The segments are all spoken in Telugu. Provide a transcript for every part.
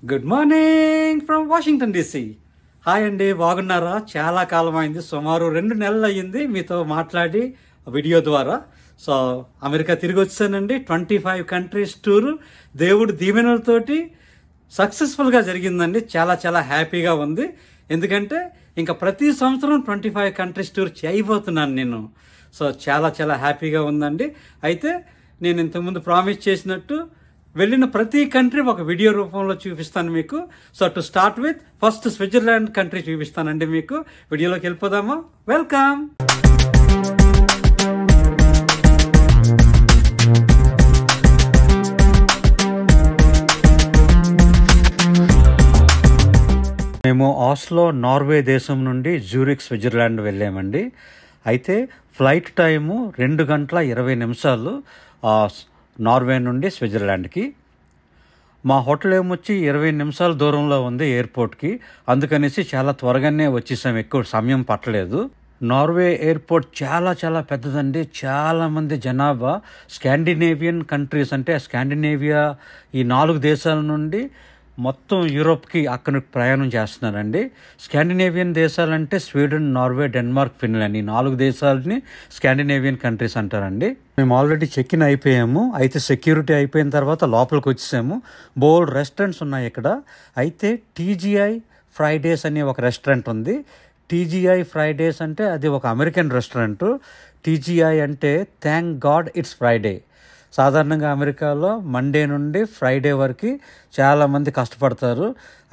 Good morning from Washington DC. Hi అండి, బాగున్నారా? చాలా కాలం అయింది, సుమారు 2 నెలలు అయ్యింది మీతో మాట్లాడి వీడియో ద్వారా. సో అమెరికా తిరిగి వచ్చానండి. 25 కంట్రీస్ టూర్ దేవుడి దీవెనలతోటి సక్సెస్ఫుల్గా జరిగిందండి. చాలా చాలా హ్యాపీగా ఉంది. ఎందుకంటే ఇంకా ప్రతి సంవత్సరం 25 కంట్రీస్ టూర్ చేయబోతున్నాను నేను. సో చాలా చాలా హ్యాపీగా ఉందండి. అయితే నేను ఇంతకుముందు ప్రామిస్ చేసినట్టు వెళ్ళిన ప్రతి కంట్రీ ఒక వీడియో రూపంలో చూపిస్తాను మీకు. So to start with first Switzerland country చూపిస్తానండి మీకు. వీడియోలోకి వెళ్ళిపోదామా? వెల్కమ్. మేము ఆస్లో నార్వే దేశం నుండి జ్యూరిక్ స్విట్జర్లాండ్ వెళ్ళామండి. అయితే ఫ్లైట్ టైము 2 గంటల 20 నిమిషాలు నార్వే నుండి స్విట్జర్లాండ్కి. మా హోటల్ ఏమొచ్చి 20 నిమిషాల దూరంలో ఉంది ఎయిర్పోర్ట్కి. అందుకనేసి చాలా త్వరగానే వచ్చేసాం, ఎక్కువ సమయం పట్టలేదు. నార్వే ఎయిర్పోర్ట్ చాలా చాలా పెద్దదండి. చాలామంది జనాభా స్కాండినేవియన్ కంట్రీస్, అంటే స్కాండినేవియా ఈ 4 దేశాల నుండి మొత్తం యూరోప్కి అక్కడికి ప్రయాణం చేస్తున్నారండి. స్కాండినేవియన్ దేశాలంటే స్వీడన్, నార్వే, డెన్మార్క్, ఫిన్లాండ్, ఈ 4 దేశాలని స్కాండినేవియన్ కంట్రీస్ అంటారండి. మేము ఆల్రెడీ చెక్ ఇన్ అయిపోయాము. అయితే సెక్యూరిటీ అయిపోయిన తర్వాత లోపలికి వచ్చేసాము. బోల్డ్ రెస్టారెంట్స్ ఉన్నాయి ఇక్కడ. అయితే టీజీఐ ఫ్రైడేస్ అనే ఒక రెస్టారెంట్ ఉంది. టీజీఐ ఫ్రైడేస్ అంటే అది ఒక అమెరికన్ రెస్టారెంట్. టీజీఐ అంటే థ్యాంక్ గాడ్ ఇట్స్ ఫ్రైడే. సాధారణంగా అమెరికాలో మండే నుండి ఫ్రైడే వరకు చాలామంది కష్టపడతారు.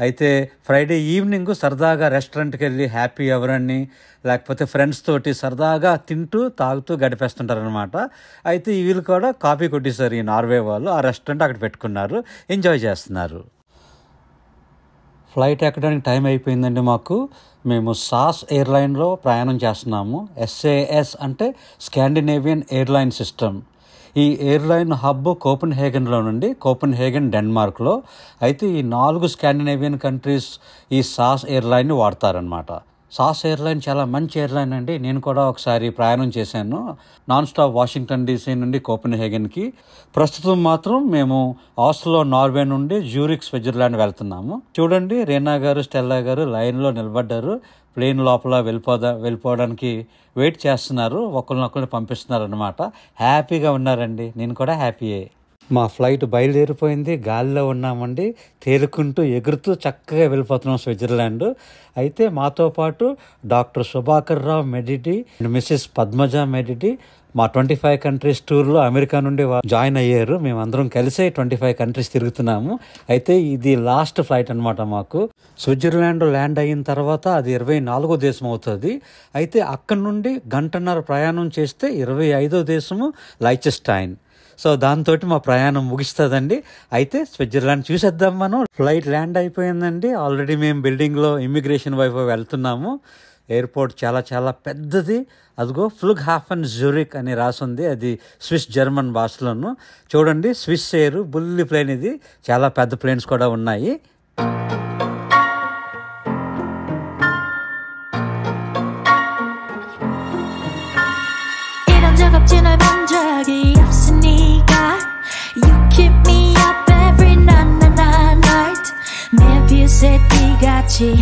అయితే ఫ్రైడే ఈవినింగ్ సరదాగా రెస్టారెంట్కి వెళ్ళి హ్యాపీ అవర్ అని, లేకపోతే ఫ్రెండ్స్ తోటి సరదాగా తింటూ తాగుతూ గడిపేస్తుంటారు అనమాట. అయితే వీళ్ళు కూడా కాఫీ కొట్టేశారు ఈ నార్వే వాళ్ళు. ఆ రెస్టారెంట్ అక్కడ పెట్టుకున్నారు, ఎంజాయ్ చేస్తున్నారు. ఫ్లైట్ ఎక్కడానికి టైం అయిపోయిందండి మాకు. మేము సాస్ ఎయిర్లైన్లో ప్రయాణం చేస్తున్నాము. SAS అంటే స్కాండినేవియన్ ఎయిర్లైన్ సిస్టమ్. ఈ ఎయిర్లైన్ హబ్ కోపెన్హేగన్లో నుండి, కోపెన్హేగన్ డెన్మార్క్లో. అయితే ఈ 4 స్కాండినేవియన్ కంట్రీస్ ఈ సాస్ ఎయిర్లైన్ని వాడతారనమాట. సాస్ ఎయిర్లైన్ చాలా మంచి ఎయిర్లైన్ అండి. నేను కూడా ఒకసారి ప్రయాణం చేశాను నాన్ స్టాప్ వాషింగ్టన్ డీసీ నుండి కోపెన్హేగన్కి. ప్రస్తుతం మాత్రం మేము ఆస్లో నార్వే నుండి జ్యూరిక్ స్విట్జర్లాండ్ వెళ్తున్నాము. చూడండి, రీనా గారు, స్టెల్లా గారు లైన్లో నిలబడ్డారు. ప్లేన్ లోపల వెళ్ళిపోవడానికి వెయిట్ చేస్తున్నారు. ఒకరినొకరిని పంపిస్తున్నారు అనమాట. హ్యాపీగా ఉన్నారండి. నేను కూడా హ్యాపీయే. మా ఫ్లైట్ బయలుదేరిపోయింది. గాలిలో ఉన్నామండి. తేలుకుంటూ ఎగురుతూ చక్కగా వెళ్ళిపోతున్నాం స్విట్జర్లాండ్. అయితే మాతో పాటు doctor Subhakar Rao Mediti and Mrs Padmaja Mediti మా 25 కంట్రీస్ టూర్లో అమెరికా నుండి జాయిన్ అయ్యారు. మేమందరం కలిసే 25 కంట్రీస్ తిరుగుతున్నాము. అయితే ఇది లాస్ట్ ఫ్లైట్ అనమాట మాకు. స్విట్జర్లాండ్ ల్యాండ్ అయిన తర్వాత అది 24వ దేశం అవుతుంది. అయితే అక్కడ నుండి 1.5 గంటల ప్రయాణం చేస్తే 25వ దేశము లైచెస్టైన్. సో దాంతో మా ప్రయాణం ముగిస్తుందండి. అయితే స్విట్జర్లాండ్ చూసేద్దాం మనం. ఫ్లైట్ ల్యాండ్ అయిపోయిందండి. ఆల్రెడీ మేము బిల్డింగ్లో ఇమ్మిగ్రేషన్ వైపు వెళ్తున్నాము. ఎయిర్పోర్ట్ చాలా చాలా పెద్దది. అదిగో ఫ్లుగ్హాఫెన్ జ్యూరిక్ అని రాసుంది. అది స్విస్ జర్మన్ భాషలోను. చూడండి, స్విస్ ఎయిర్ బుల్లి ప్లేన్. ఇది చాలా పెద్ద ప్లేన్స్ కూడా ఉన్నాయి.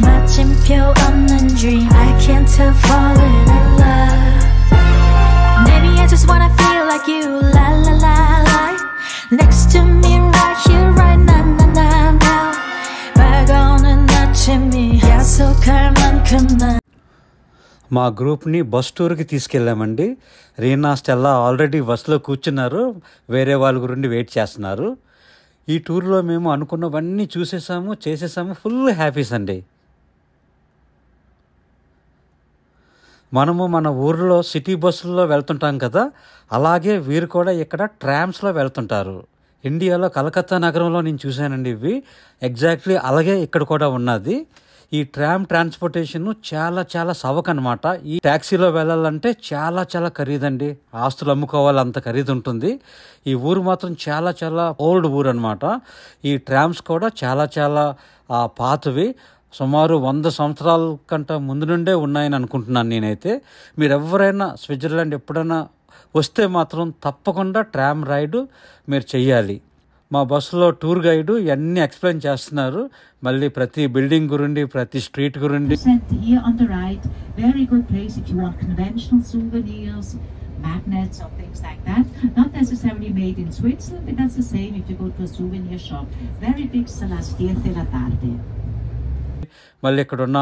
마침표 없는 dream I can't help falling in love Maybe I just wanna feel like you La la la la Next to me right here right now now now now 밝아오는 아침이 약속할 만큼 난 మా గ్రూప్ని బస్ టూర్కి తీసుకెళ్ళామండి. రీనా, స్టెల్లా ఆల్రెడీ బస్లో కూర్చున్నారు. వేరే వాళ్ళ గురించి వెయిట్ చేస్తున్నారు. ఈ టూర్లో మేము అనుకున్నవన్నీ చూసేసాము, చేసేసాము. ఫుల్ హ్యాపీస్ అండి. మనము మన ఊర్లో సిటీ బస్సుల్లో వెళ్తుంటాం కదా, అలాగే వీరు కూడా ఇక్కడ ట్రామ్స్లో వెళ్తుంటారు. ఇండియాలో కలకత్తా నగరంలో నేను చూశానండి ఇవి. ఎగ్జాక్ట్లీ అలాగే ఇక్కడ కూడా ఉన్నది. ఈ ట్రామ్ ట్రాన్స్పోర్టేషన్ చాలా చాలా సవక్ అనమాట. ఈ ట్యాక్సీలో వెళ్ళాలంటే చాలా చాలా ఖరీదండి. ఆస్తులు అమ్ముకోవాలి, అంత ఖరీదు ఉంటుంది. ఈ ఊరు మాత్రం చాలా చాలా ఓల్డ్ ఊరు అనమాట. ఈ ట్రామ్స్ కూడా చాలా చాలా పాతవి. సుమారు 100 సంవత్సరాల కంటే ముందు నుండే ఉన్నాయని అనుకుంటున్నాను నేనైతే. మీరు ఎవరైనా స్విట్జర్లాండ్ ఎప్పుడైనా వస్తే మాత్రం తప్పకుండా ట్రామ్ రైడ్ మీరు చెయ్యాలి. మా బస్సులో టూర్ గైడ్ ఇవన్నీ ఎక్స్ప్లెయిన్ చేస్తున్నారు. మళ్ళీ ప్రతి బిల్డింగ్ గురించి, ప్రతి స్ట్రీట్ గురించి. Here on the right, very good place if you want conventional souvenirs, magnets or things like that. Not necessarily made in Switzerland, but that's the same if you go to a souvenir shop. Very big salas here della tarde. మళ్ళీ ఇక్కడ ఉన్న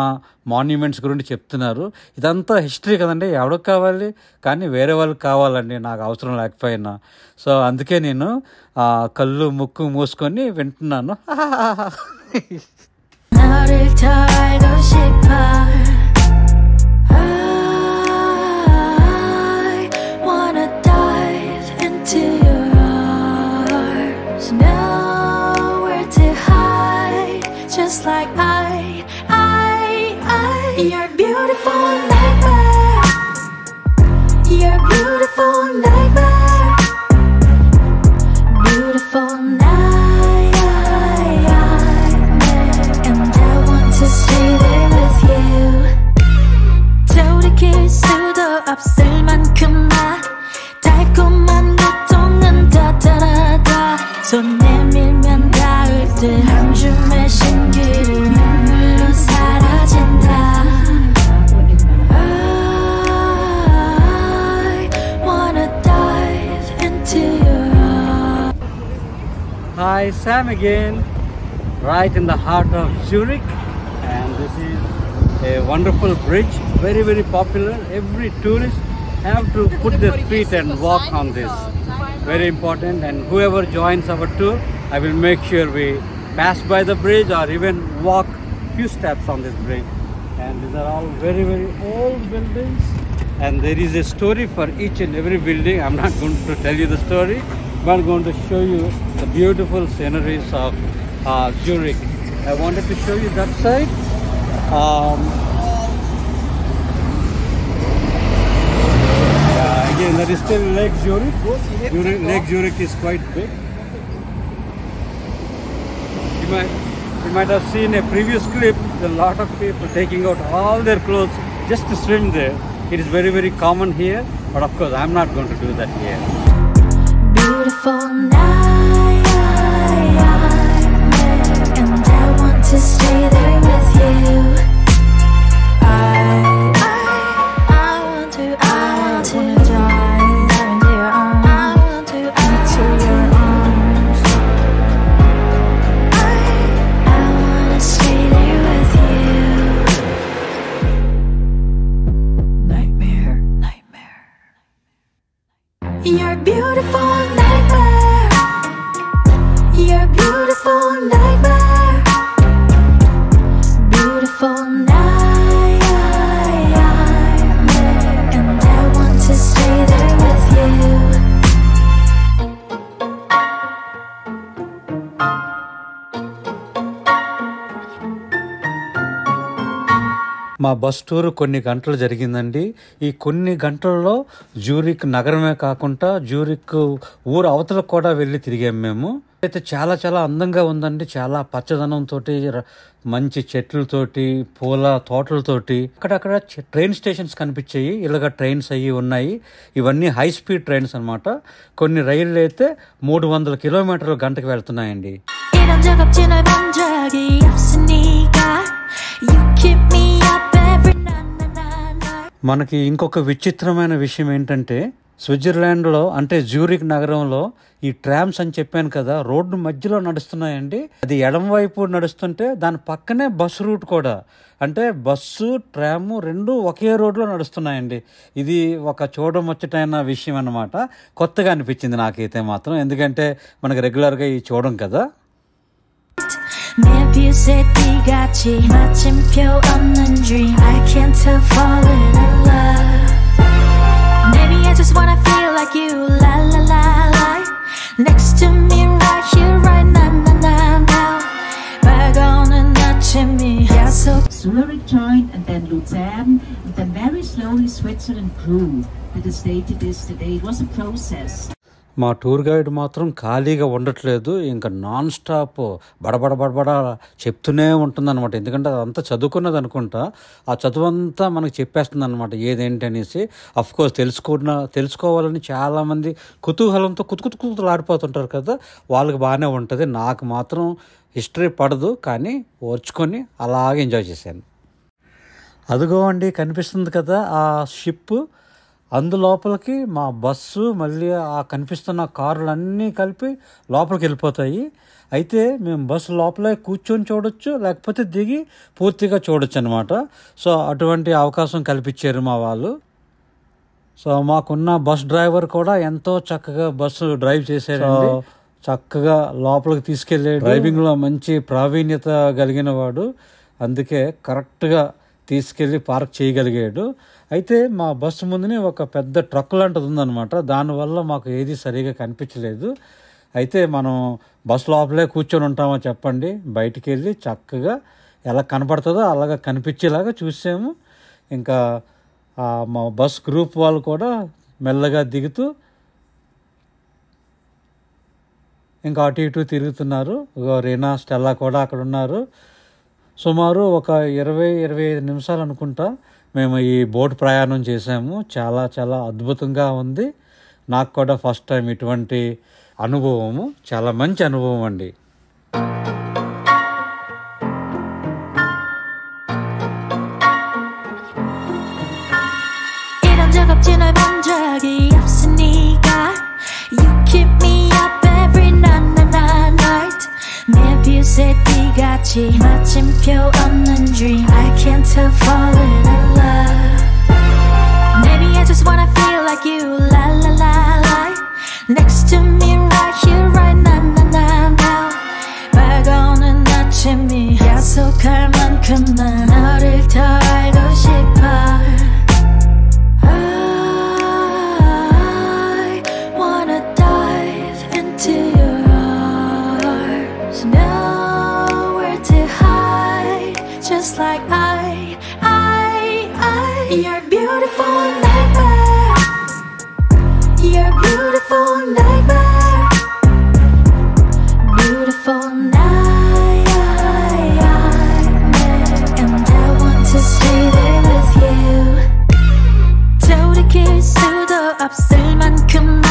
మాన్యుమెంట్స్ గురించి చెప్తున్నారు. ఇదంతా హిస్టరీ కదండి, ఎవరికి కావాలి, కానీ వేరే వాళ్ళకి కావాలండి, నాకు అవసరం లేకపోయినా. సో అందుకే నేను కళ్ళు ముక్కు మూసుకొని వింటున్నాను. Just like you're beautiful nightmare. You're beautiful nightmare. Beautiful nightmare. And I want to stay there with you. 돌이킬 수도 없을 만큼만 달콤한 고통은 더 달아다. 손 내밀면 닿을 듯 한 줌의 신기루 눈물로 사라진다. Hi, Sam again, right in the heart of Zurich, and this is a wonderful bridge, very very popular. Every tourist have to put their feet and walk on this. Very important, and whoever joins our tour, I will make sure we pass by the bridge or even walk few steps on this bridge. And these are all very very old buildings, and there is a story for each and every building. I'm not going to tell you the story, but I'm going to show you the beautiful sceneries of Zurich. I wanted to show you that side. Again, that is still Lake Zurich. Lake Zurich is quite big. You might have seen a previous clip, a lot of people taking out all their clothes just to swim there. It is very very common here, but of course I'm not going to do that here. Beautiful night, and I want to stay there with you. I want to dive into your arms. I want to into your arms. I want to stay there with you. Nightmare, nightmare. You're beautiful nightmare. You're beautiful nightmare. Beautiful nightmare. And I want to stay there with you. మా బస్ టూర్ కొన్ని గంటలు జరిగిందండి. ఈ కొన్ని గంటల్లో జ్యూరిక్ నగరమే కాకుండా జ్యూరిక్ ఊరు అవతలకు కూడా వెళ్ళి తిరిగాం మేము. అయితే చాలా చాలా అందంగా ఉందండి. చాలా పచ్చదనంతో, మంచి చెట్లతోటి, పూల తోటలతోటి, అక్కడక్కడ ట్రైన్ స్టేషన్స్ కనిపించాయి. ఇలాగ ట్రైన్స్ అయ్యి ఉన్నాయి. ఇవన్నీ హై స్పీడ్ ట్రైన్స్ అనమాట. కొన్ని రైళ్ళు అయితే 300 కిలోమీటర్ల గంటకు వెళ్తున్నాయండి. 이런 적 없지 널 본 적이 없으니까 You keep me up every night. మనకి ఇంకొక విచిత్రమైన విషయం ఏంటంటే, స్విట్జర్లాండ్లో అంటే జ్యూరిక్ నగరంలో ఈ ట్రామ్స్ అని చెప్పాను కదా, రోడ్డు మధ్యలో నడుస్తున్నాయండి. అది ఎడమ వైపు నడుస్తుంటే దాని పక్కనే బస్సు రూట్ కూడా, అంటే బస్సు ట్రాము రెండు ఒకే రోడ్లో నడుస్తున్నాయండి. ఇది ఒక చూడముచ్చటైన విషయం అన్నమాట. కొత్తగా అనిపించింది నాకైతే మాత్రం, ఎందుకంటే మనకు రెగ్యులర్గా ఈ చూడం కదా. 매뷰새띠같이 마침표 없는 dream I can't help falling in love. Maybe I just wanna feel like you, la la la la. Next to me right here, right now. 밝아오는 아침이 약속. Zurich joined, and then Luzern, and then very slowly Switzerland grew. But as stated yesterday, it was a process. మా టూర్ గైడ్ మాత్రం ఖాళీగా ఉండట్లేదు, ఇంకా నాన్ స్టాప్ బడబడ చెప్తూనే ఉంటుందన్నమాట. ఎందుకంటే అదంతా చదువుకున్నది అనుకుంటా, ఆ చదువంతా మనకు చెప్పేస్తుంది అనమాట ఏదేంటి అనేసి. అఫ్కోర్స్ తెలుసుకోవాలని చాలామంది కుతూహలంతో కుతుకుతులాడిపోతుంటారు కదా, వాళ్ళకి బాగానే ఉంటుంది. నాకు మాత్రం హిస్టరీ పడదు, కానీ ఓర్చుకొని అలాగే ఎంజాయ్ చేశాను. అదిగో అండి కనిపిస్తుంది కదా ఆ షిప్, అందులోపలికి మా బస్సు మళ్ళీ ఆ కనిపిస్తున్న కార్లన్నీ కలిపి లోపలికి వెళ్ళిపోతాయి. అయితే మేము బస్సు లోపలే కూర్చొని చూడొచ్చు, లేకపోతే దిగి పూర్తిగా చూడొచ్చు అనమాట. సో అటువంటి అవకాశం కల్పించారు మా వాళ్ళు. సో మాకున్న బస్ డ్రైవర్ కూడా ఎంతో చక్కగా బస్సు డ్రైవ్ చేశాడు, చక్కగా లోపలికి తీసుకెళ్ళాడు. డ్రైవింగ్లో మంచి ప్రావీణ్యత కలిగిన వాడు, అందుకే కరెక్ట్గా తీసుకెళ్ళి పార్క్ చేయగలిగాడు. అయితే మా బస్సు ముందునే ఒక పెద్ద ట్రక్ లాంటిది ఉందన్నమాట, దానివల్ల మాకు ఏది సరిగా కనిపించలేదు. అయితే మనం బస్సు లోపలే కూర్చొని ఉంటామో చెప్పండి, బయటికి వెళ్ళి చక్కగా ఎలా కనపడుతుందో అలాగా కనిపించేలాగా చూసాము. ఇంకా మా బస్ గ్రూప్ వాళ్ళు కూడా మెల్లగా దిగుతూ ఇంకా అటు ఇటు తిరుగుతున్నారు. రీనా, స్టెల్లా కూడా అక్కడ ఉన్నారు. సుమారు ఒక 20-25 నిమిషాలు అనుకుంటా మేము ఈ బోట్ ప్రయాణం చేసాము. చాలా చాలా అద్భుతంగా ఉంది. నాకు కూడా ఫస్ట్ టైం ఇటువంటి అనుభవము, చాలా మంచి అనుభవం అండి. 마침표 없는 dream I can't help falling in love. Maybe I just wanna feel like you, la la la la. Next to me right here, right now, now, now, now. 밝아오는 아침이 약속할 만큼만 너를 더 알고 싶어. I wanna dive into your arms now. Just like you're beautiful nightmare. You're beautiful nightmare. Beautiful nightmare. And I want to stay there with you. 돌이킬 수도 없을 만큼만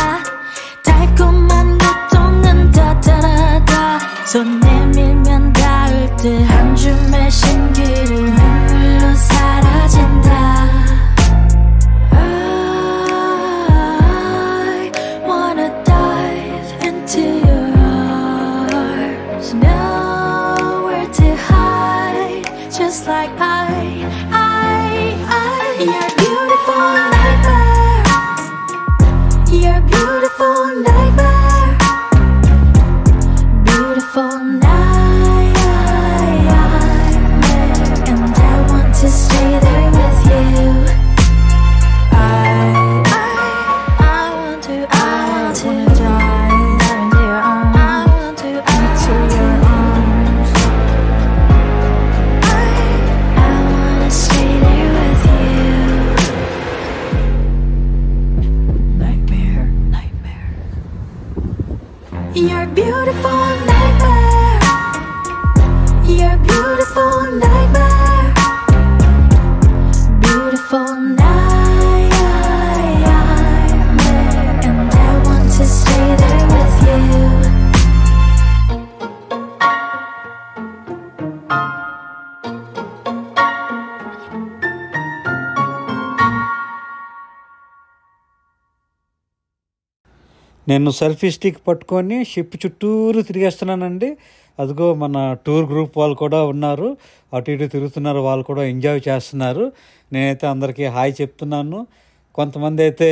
달콤한 고통은 더 따라다. 손 내밀면 닿을 듯 한 줌의 신기를 눈물로 사라진다. I wanna dive into your arms. Nowhere to hide. Just like you're beautiful nightmare. You're beautiful nightmare. Beautiful to stay there with you. I want to dive into your arms. I want to into your arms. I wanna stay there with you. Nightmare, nightmare. You're beautiful nightmare. You're beautiful nightmare. Beautiful nightmare, and I want to stay there with you. నేను సెల్ఫీ స్టిక్ పట్టుకొని షిప్ చుట్టూరు తిరిగేస్తున్నానండి. అదిగో మన టూర్ గ్రూప్ వాళ్ళు కూడా ఉన్నారు, అటు ఇటు తిరుగుతున్నారు, వాళ్ళు కూడా ఎంజాయ్ చేస్తున్నారు. నేనైతే అందరికీ హాయ్ చెప్తున్నాను. కొంతమంది అయితే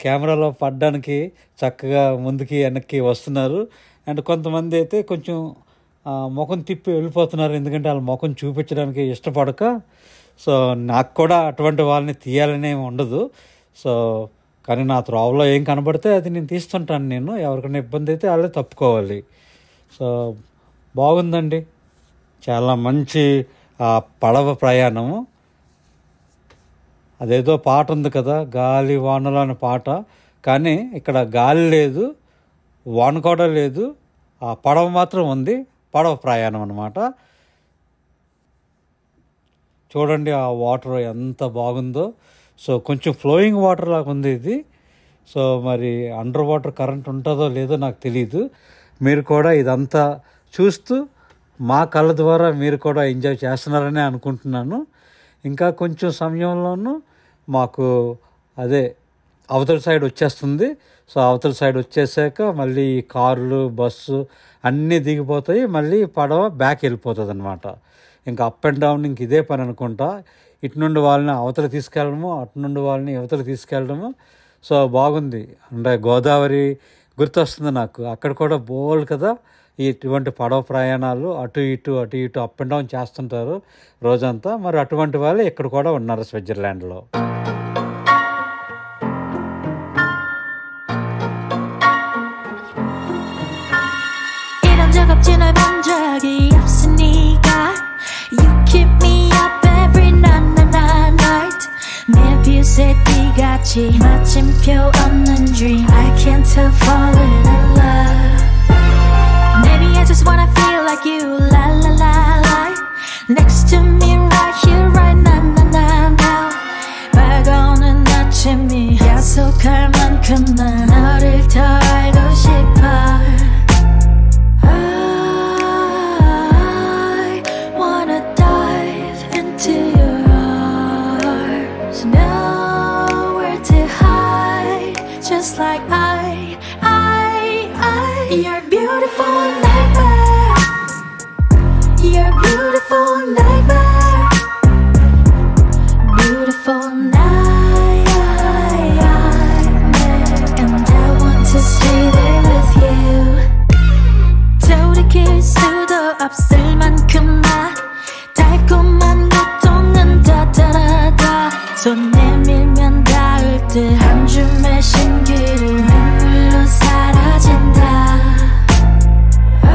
కెమెరాలో పడడానికి చక్కగా ముందుకి వెనక్కి వస్తున్నారు, అండ్ కొంతమంది అయితే కొంచెం ముఖం తిప్పి వెళ్ళిపోతున్నారు, ఎందుకంటే వాళ్ళ ముఖం చూపించడానికి ఇష్టపడక. సో నాకు కూడా అటువంటి వాళ్ళని తీయాలనే ఉండదు. సో కానీ నా త్రోవలో ఏం కనబడితే అది నేను తీస్తుంటాను. నేను ఎవరికైనా ఇబ్బంది అయితే వాళ్ళే తప్పుకోవాలి. సో బాగుందండి, చాలా మంచి పడవ ప్రయాణము. అదేదో పాట ఉంది కదా, గాలి వానలు అనే పాట, కానీ ఇక్కడ గాలి లేదు, వాన కూడా లేదు, ఆ పడవ మాత్రం ఉంది. పడవ ప్రయాణం అన్నమాట. చూడండి ఆ వాటర్ ఎంత బాగుందో. సో కొంచెం ఫ్లోయింగ్ వాటర్ లాగా ఉంది ఇది. సో మరి అండర్ వాటర్ కరెంట్ ఉంటుందో లేదో నాకు తెలియదు. మీరు కూడా ఇదంతా చూస్తూ మా కళ్ళ ద్వారా మీరు కూడా ఎంజాయ్ చేస్తున్నారని అనుకుంటున్నాను. ఇంకా కొంచెం సమయంలోనూ మాకు అదే అవతల సైడ్ వచ్చేస్తుంది. సో అవతల సైడ్ వచ్చేసాక మళ్ళీ కార్లు, బస్సు అన్నీ దిగిపోతాయి. మళ్ళీ పడవ బ్యాక్ వెళ్ళిపోతుంది అనమాట. ఇంకా అప్ అండ్ డౌన్ ఇంక ఇదే పని అనుకుంటా. ఇటు నుండి వాళ్ళని అవతల తీసుకెళ్ళడము, అటు నుండి వాళ్ళని యువతల తీసుకెళ్ళడము. సో బాగుంది. అంటే గోదావరి గుర్తొస్తుంది నాకు. అక్కడ కూడా బోల్డ్ కదా ఇటువంటి పడవ ప్రయాణాలు, అటు ఇటు అప్ అండ్ డౌన్ చేస్తుంటారు రోజంతా. మరి అటువంటి వాళ్ళు ఇక్కడ కూడా ఉన్నారు స్విట్జర్లాండ్లో. 마침표 없는 dream. I can't help falling in love. Maybe I just wanna feel like you, la la la la. Next to me, right here, right na na na now. 밝아오는 아침이 약속할 만큼 난 너를 더 알고 싶어. I wanna dive into your arms now. Just like you're beautiful nightmare. You're beautiful nightmare. Beautiful nightmare. And I want to stay there with you. 돌이킬 수도 없을 만큼 나 달콤한 고통은 더 따라다. 손 내밀면 닿을 듯 한 줌의 신기를 눈물로 사라진다. I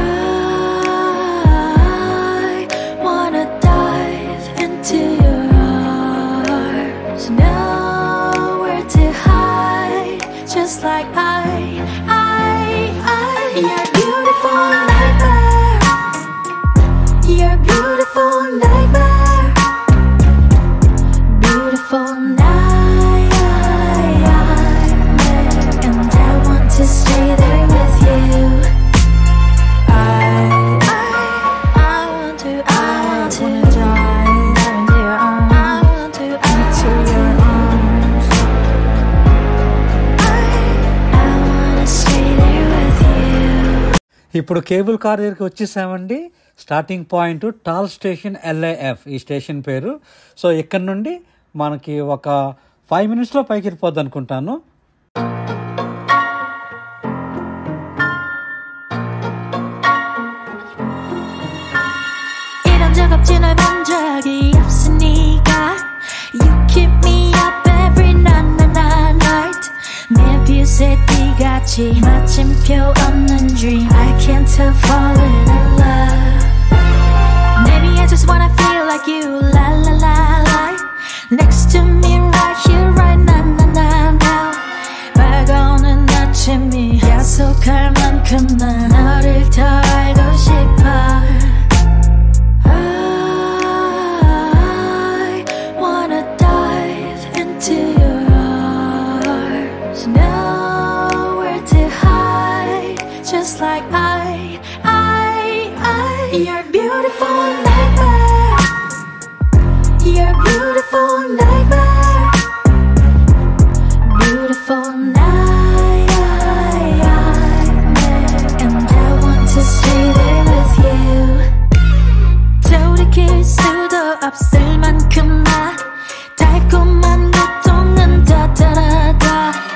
wanna dive into your arms. Nowhere to hide. Just like you're beautiful nightmare. You're beautiful nightmare. Beautiful to stay there with you. I want to dive into your arms. I want to into your arms. I wanna stay there with you. ఇప్పుడు కేబుల్ కార్ దగ్గరికి వచ్చేసామండి. Starting point tall station LAF ఈ స్టేషన్ పేరు. సో ఇక్కడ నుండి మనకి ఒక 5 minutesలో పైకి వెళ్ళిపోద్ది అనుకుంటాను. 없진 널 본 적이 없으니까 You keep me up every night 매일 빛의 띠같이 마침표 없는 dream I can't help falling in love Maybe I just wanna feel like you la la la la Next to me right here right na na na now 밝아오는 아침이 약속할 만큼 난 너를 더 알고 싶어 Just like you're beautiful nightmare. You're beautiful nightmare. Beautiful nightmare. And I want to stay there with you. 돌이킬 수도 없을 만큼 나 달콤한 고통은 더 따라다.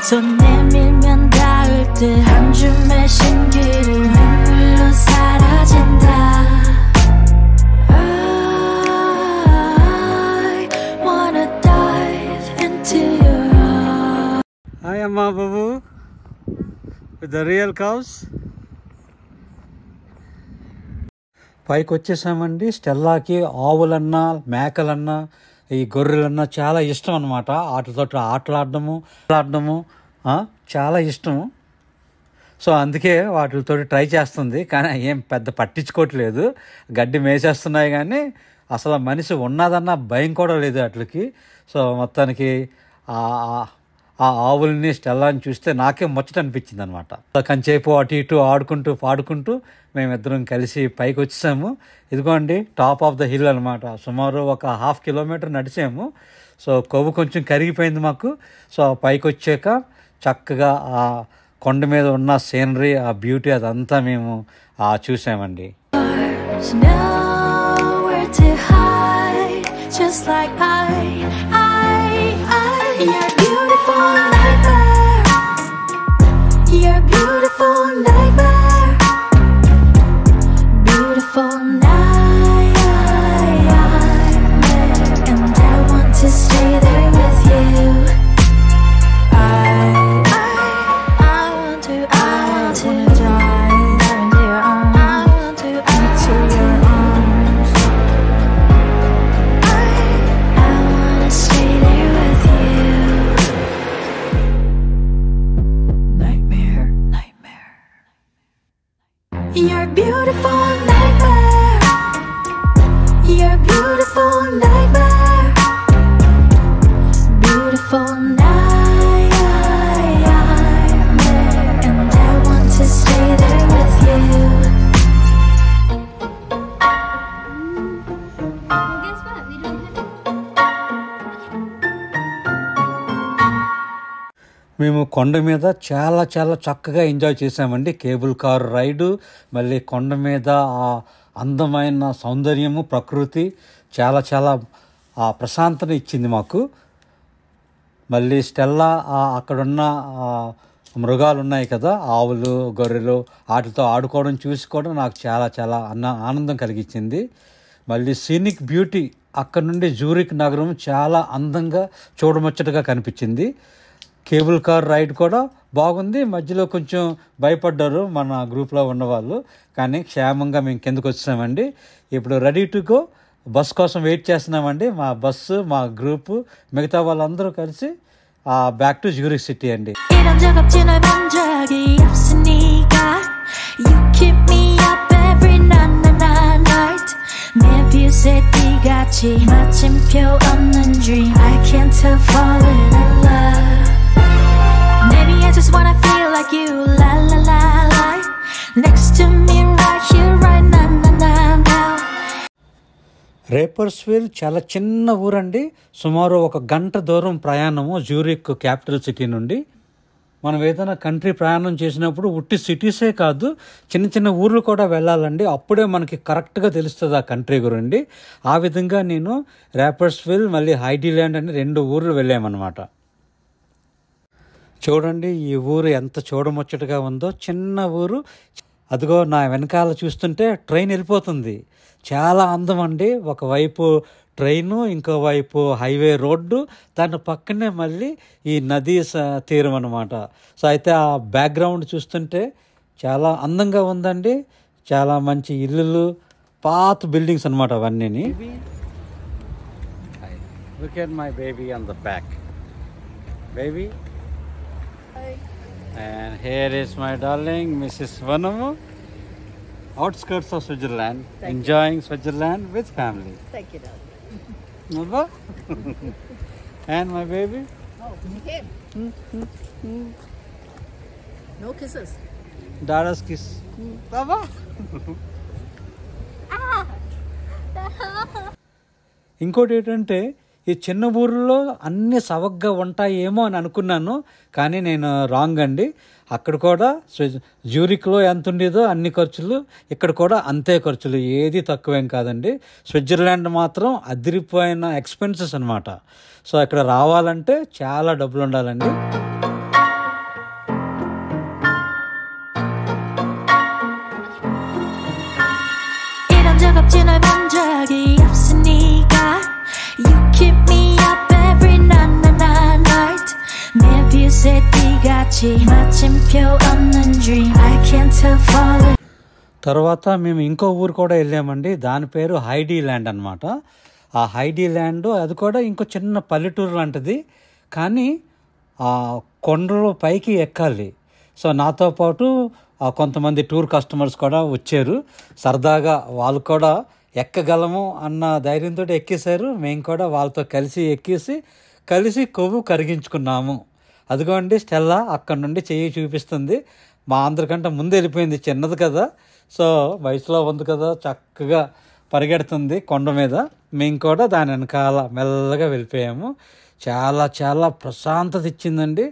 손 내밀면 닿을 듯 한 줌의 신기를 눈물로 사라진다. I wanna dive into your arms. Hi Amma Babu with the real cows. పైకి వచ్చేసామండి. స్టెల్లాకి ఆవులన్నా మేకలన్నా ఈ గొర్రెలన్నా చాలా ఇష్టం అనమాట. వాటితో ఆటలాడడము చాలా ఇష్టం. సో అందుకే వాటితో ట్రై చేస్తుంది, కానీ ఏం పెద్ద పట్టించుకోవట్లేదు. గడ్డి మేసేస్తున్నాయి కానీ అసలు మనిషి ఉన్నదన్న భయం కూడా లేదు వాటికి. సో మొత్తానికి ఆ ఆవుల్ని స్టెల్లాని చూస్తే నాకే ముచ్చట అనిపించింది అనమాట. కంచేపు అటు ఇటు ఆడుకుంటూ పాడుకుంటూ మేమిద్దరం కలిసి పైకి వచ్చేసాము. ఇదిగోండి టాప్ ఆఫ్ ద హిల్ అనమాట. సుమారు ఒక 1/2 కిలోమీటర్ నడిచాము. సో కొవ్వు కొంచెం కరిగిపోయింది మాకు. సో పైకి వచ్చాక చక్కగా ఆ కొండ మీద ఉన్న సీనరీ, ఆ బ్యూటీ అదంతా మేము చూసామండి. You're beautiful nightmare. You're beautiful nightmare. Beautiful nightmare. And I want to stay there with you. Well, guess what? We don't have మేము కొండ మీద చాలా చాలా చక్కగా ఎంజాయ్ చేసామండి. కేబుల్ కార్ రైడు, మళ్ళీ కొండ మీద ఆ అందమైన సౌందర్యము, ప్రకృతి చాలా చాలా ప్రశాంతత ఇచ్చింది మాకు. మళ్ళీ స్టెల్లా అక్కడున్న మృగాలు ఉన్నాయి కదా, ఆవులు, గొర్రెలు, వాటితో ఆడుకోవడం చూసి కూడా నాకు చాలా చాలా ఆనందం కలిగించింది. మళ్ళీ సీనిక్ బ్యూటీ, అక్కడ నుండి జ్యూరిక్ నగరం చాలా అందంగా చూడముచ్చటగా కనిపించింది. కేబుల్ కార్ రైడ్ కూడా బాగుంది. మధ్యలో కొంచెం భయపడ్డారు మన గ్రూప్లో ఉన్నవాళ్ళు, కానీ క్షేమంగా మేము కిందకు వచ్చామండి. ఇప్పుడు రెడీ టు గో బస్ కోసం వెయిట్ చేస్తున్నామండి. మా బస్సు, మా గ్రూపు, మిగతా వాళ్ళందరూ కలిసి బ్యాక్ టు జ్యూరిక్ సిటీ అండి. Maybe I just wanna feel like you, la la la la. Next to me right here, right na na na now. రేపర్స్విల్ చాలా చిన్న ఊరండి. సుమారు 1 గంట దూరం ప్రయాణము జ్యూరిక్ క్యాపిటల్ సిటీ నుండి. మనం ఏదైనా కంట్రీ ప్రయాణం చేసినప్పుడు ఉట్టి సిటీసే కాదు, చిన్న చిన్న ఊర్లు కూడా వెళ్ళాలండి. అప్పుడే మనకి కరెక్ట్గా తెలుస్తుంది ఆ కంట్రీ గురించి. ఆ విధంగా నేను రేపర్స్విల్ మళ్ళీ హైడీల్యాండ్ అని 2 ఊర్లు వెళ్ళామన్నమాట. చూడండి ఈ ఊరు ఎంత చూడముచ్చటగా ఉందో. చిన్న ఊరు. అదిగో నా వెనకాల చూస్తుంటే ట్రైన్ వెళ్ళిపోతుంది. చాలా అందం అండి. ఒకవైపు ట్రైను, ఇంకోవైపు హైవే రోడ్డు, దాని పక్కనే మళ్ళీ ఈ నదీ తీరం అన్నమాట. సో అయితే ఆ బ్యాక్గ్రౌండ్ చూస్తుంటే చాలా అందంగా ఉందండి. చాలా మంచి ఇల్లులు, పాత బిల్డింగ్స్ అనమాట అవన్నీ. Look at my baby on the back. Baby. And here is my darling Mrs. Vanamu, outskirts of Switzerland, enjoying Switzerland with family. Thank you, darling. Mama? And my baby? Oh, you came. No kisses. Dada's kiss. Baba? ఇంకోటి ఏంటంటే, ఈ చిన్న ఊర్లో అన్ని సవగ్గా ఉంటాయేమో అని అనుకున్నాను, కానీ నేను రాంగ్ అండి. అక్కడ కూడా జ్యూరిక్లో ఎంత ఉండేదో అన్ని ఖర్చులు, ఇక్కడ కూడా అంతే ఖర్చులు, ఏది తక్కువేం కాదండి. స్విట్జర్లాండ్ మాత్రం అదిరిపోయిన ఎక్స్పెన్సెస్ అనమాట. సో ఇక్కడ రావాలంటే చాలా డబ్బులు ఉండాలండి. తర్వాత మేము ఇంకో ఊరు కూడా వెళ్ళామండి. దాని పేరు హైడీల్యాండ్ అనమాట. ఆ హైడీల్యాండ్ అది కూడా ఇంకో చిన్న పల్లెటూరు లాంటిది. కానీ ఆ కొండలు పైకి ఎక్కాలి. సో నాతో పాటు కొంతమంది టూర్ కస్టమర్స్ కూడా వచ్చారు. సరదాగా వాళ్ళు కూడా ఎక్కగలము అన్న ధైర్యంతో ఎక్కేశారు. మేము కూడా వాళ్ళతో కలిసి కొవ్వు కరిగించుకున్నాము. అదిగోండి స్టెల్లా అక్కడ నుండి చెయ్యి చూపిస్తుంది. మా అందరికంటే ముందు వెళ్ళిపోయింది, చిన్నది కదా, సో వయసులో ఉంది కదా, చక్కగా పరిగెడుతుంది కొండ మీద. మేము కూడా దాని వెనకాల మెల్లగా వెళ్ళిపోయాము. చాలా చాలా ప్రశాంతత ఇచ్చిందండి.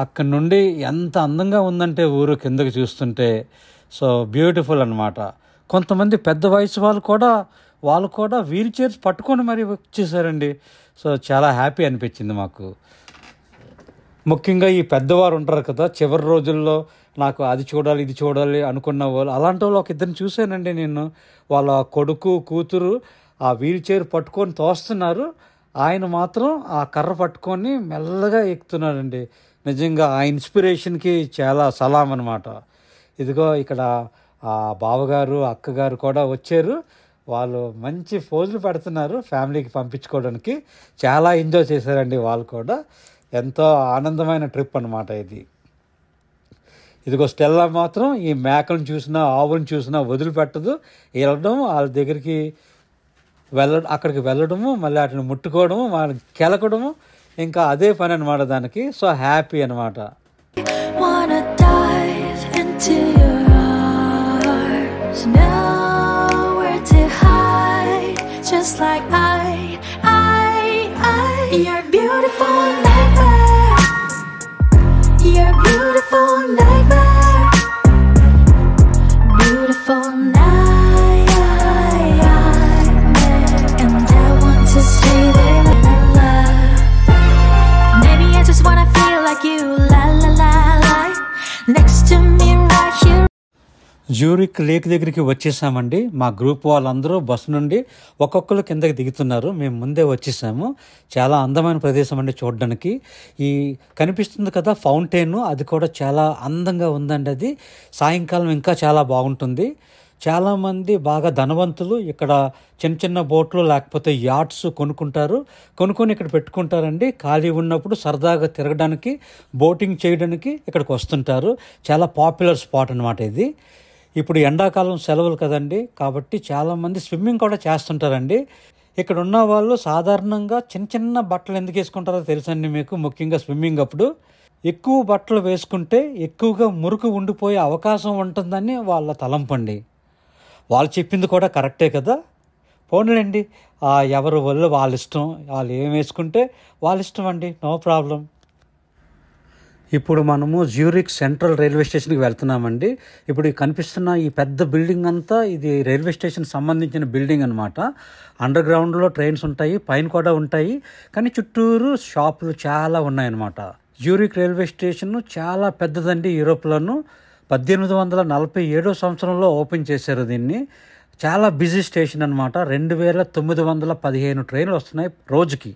అక్కడ నుండి ఎంత అందంగా ఉందంటే ఊరు కిందకి చూస్తుంటే, సో బ్యూటిఫుల్ అన్నమాట. కొంతమంది పెద్ద వయసు వాళ్ళు కూడా వీల్ చైర్స్ పట్టుకొని మరీ వచ్చేసారండి. సో చాలా హ్యాపీ అనిపించింది మాకు. ముఖ్యంగా ఈ పెద్దవారు ఉంటారు కదా, చివరి రోజుల్లో నాకు అది చూడాలి ఇది చూడాలి అనుకున్న వాళ్ళు, అలాంటి వాళ్ళు ఒక ఇద్దరిని చూశానండి నేను. వాళ్ళ కొడుకు కూతురు ఆ వీల్ చైర్ పట్టుకొని తోస్తున్నారు, ఆయన మాత్రం ఆ కర్ర పట్టుకొని మెల్లగా ఎక్కుతున్నారండి. నిజంగా ఆ ఇన్స్పిరేషన్కి చాలా సలాం అనమాట. ఇదిగో ఇక్కడ ఆ బావగారు అక్కగారు కూడా వచ్చారు. వాళ్ళు మంచి పోజులు పెడుతున్నారు ఫ్యామిలీకి పంపించుకోవడానికి. చాలా ఎంజాయ్ చేశారండి వాళ్ళు కూడా. ఎంతో ఆనందమైన ట్రిప్ అనమాట ఇది. ఇదిగో స్టెల్లా మాత్రం ఈ మేకలను చూసినా ఆవులను చూసినా వదిలిపెట్టదు. వెళ్ళడం వాళ్ళ దగ్గరికి అక్కడికి వెళ్ళడము, మళ్ళీ వాటిని ముట్టుకోవడము, వాళ్ళని కెలకడము, ఇంకా అదే పని అనమాట దానికి. సో హ్యాపీ అనమాట. Wanna dive into your arms, nowhere to hide, just like you're beautiful nightmare, you're beautiful nightmare, beautiful nightmare, and I want to stay there in love. Maybe I just wanna feel like you, la la la la, next to me right here. Zurich lake దగ్గరికి వచ్చేసామండి. మా గ్రూప్ వాళ్ళందరూ బస్సు నుండి ఒక్కొక్కరు కిందకి దిగుతున్నారు. మేము ముందే వచ్చేసాము. చాలా అందమైన ప్రదేశం అండి చూడడానికి. ఈ కనిపిస్తుంది కదా ఫౌంటైన్, అది కూడా చాలా అందంగా ఉందండి. అది సాయంకాలం ఇంకా చాలా బాగుంటుంది. చాలామంది బాగా ధనవంతులు ఇక్కడ చిన్న చిన్న బోట్లు లేకపోతే యాట్స్ కొనుక్కొని ఇక్కడ పెట్టుకుంటారండి. ఖాళీ ఉన్నప్పుడు సరదాగా తిరగడానికి, బోటింగ్ చేయడానికి ఇక్కడికి వస్తుంటారు. చాలా పాపులర్ స్పాట్ అనమాట ఇది. ఇప్పుడు ఎండాకాలం సెలవులు కదండి, కాబట్టి చాలామంది స్విమ్మింగ్ కూడా చేస్తుంటారండి. ఇక్కడ ఉన్న వాళ్ళు సాధారణంగా చిన్న చిన్న బట్టలు ఎందుకు వేసుకుంటారో తెలుసండి మీకు. ముఖ్యంగా స్విమ్మింగ్ అప్పుడు ఎక్కువ బట్టలు వేసుకుంటే ఎక్కువగా మురికి ఉండిపోయే అవకాశం ఉంటుందని వాళ్ళ తలంపండి. వాళ్ళు చెప్పింది కూడా కరెక్టే కదా. పోనీలండి, ఎవరు వాళ్ళు వాళ్ళ ఇష్టం, వాళ్ళు ఏం వేసుకుంటే వాళ్ళ ఇష్టం అండి, నో ప్రాబ్లం. ఇప్పుడు మనము జ్యూరిక్ సెంట్రల్ రైల్వే స్టేషన్కి వెళ్తున్నామండి. ఇప్పుడు కనిపిస్తున్న ఈ పెద్ద బిల్డింగ్ అంతా ఇది రైల్వే స్టేషన్ సంబంధించిన బిల్డింగ్ అనమాట. అండర్ గ్రౌండ్లో ట్రైన్స్ ఉంటాయి, పైన కూడా ఉంటాయి, కానీ చుట్టూరు షాపులు చాలా ఉన్నాయన్నమాట. జ్యూరిక్ రైల్వే స్టేషన్ చాలా పెద్దదండి. యూరోప్లోను 1847 సంవత్సరంలో ఓపెన్ చేశారు దీన్ని. చాలా బిజీ స్టేషన్ అనమాట. 2915 ట్రైన్లు వస్తున్నాయి రోజుకి.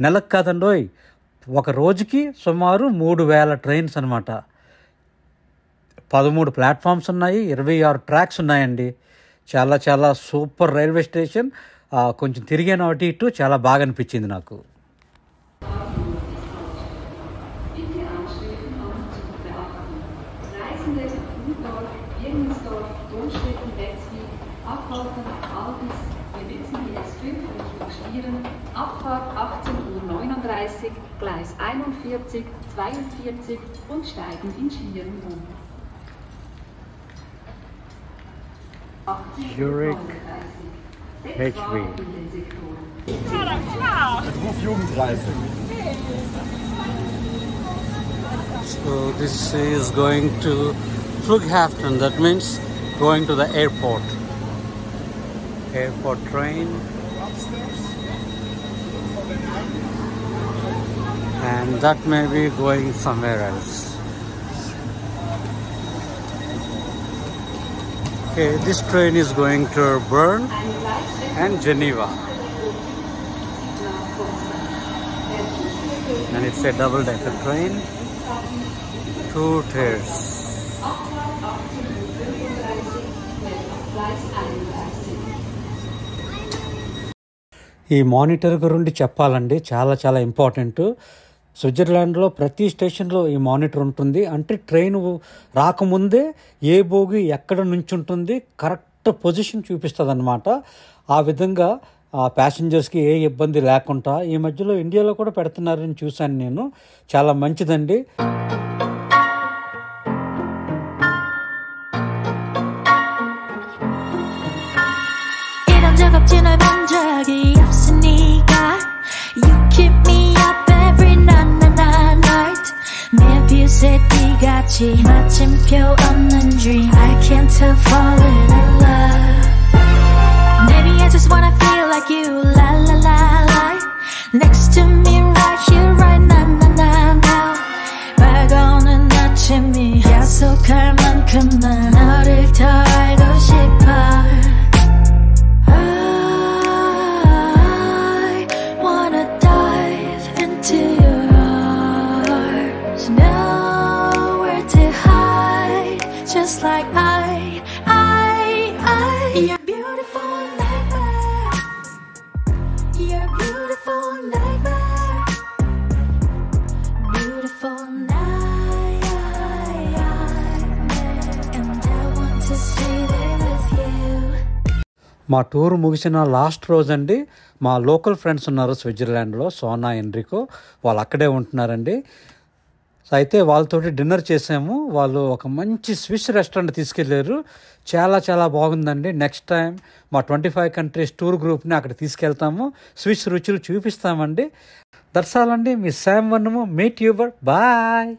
నెలకు కాదండోయ్, ఒక రోజుకి సుమారు 3000 ట్రైన్స్ అనమాట. 13 ప్లాట్ఫామ్స్ ఉన్నాయి, 26 ట్రాక్స్ ఉన్నాయండి. చాలా చాలా సూపర్ రైల్వే స్టేషన్. కొంచెం తిరిగాను అటు ఇటు, చాలా బాగా అనిపించింది నాకు. Abfahrt 18:39 Uhr, Gleis 41, 42 und steigen in Schieren um. Zurich HV. Ruf Jugendreise. So this is going to Flughafen, that means going to the airport. Airport train. And that may be going somewhere else. Okay, this train is going to Bern and Geneva. And it's a double-decker train, 2 tiers. ఈ మానిటర్ గురించి చెప్పాలండి, చాలా చాలా ఇంపార్టెంట్. స్విట్జర్లాండ్లో ప్రతి స్టేషన్లో ఈ మానిటర్ ఉంటుంది. అంటే ట్రైన్ రాకముందే ఏ బోగి ఎక్కడ నుంచి ఉంటుంది కరెక్ట్ పొజిషన్ చూపిస్తుంది అన్నమాట. ఆ విధంగా ప్యాసింజర్స్కి ఏ ఇబ్బంది లేకుండా ఈ మధ్యలో ఇండియాలో కూడా పెడుతున్నారని చూశాను నేను. చాలా మంచిదండి. 마침표 없는 dream. I can't help falling in love. Maybe I just wanna feel like you. La la la la. Next to me, right here, right na na na now. 밝아오는 아침이 약속할 만큼 난 너를 더 알고 싶어. I wanna dive into your arms now. Just like you're beautiful nightmare. You're beautiful nightmare. Beautiful nightmare. And I want to stay there with you. మా టూర్ ముగిసిన లాస్ట్ రోజు అండి, మా లోకల్ ఫ్రెండ్స్ ఉన్నారు స్విట్జర్లాండ్లో, సోనా, ఎన్రికో. వాళ్ళు అక్కడే ఉంటున్నారండి. అయితే వాళ్ళతోటి డిన్నర్ చేసాము. వాళ్ళు ఒక మంచి స్విస్ రెస్టారెంట్ తీసుకెళ్ళారు. చాలా చాలా బాగుందండి. నెక్స్ట్ టైం మా 25 కంట్రీస్ టూర్ గ్రూప్ని అక్కడ తీసుకెళ్తాము. స్విస్ రుచులు చూపిస్తామండి. దట్స్ ఆల్ అండి. మీ శామ్ వన్నము, మీట్ యూబర్. బాయ్.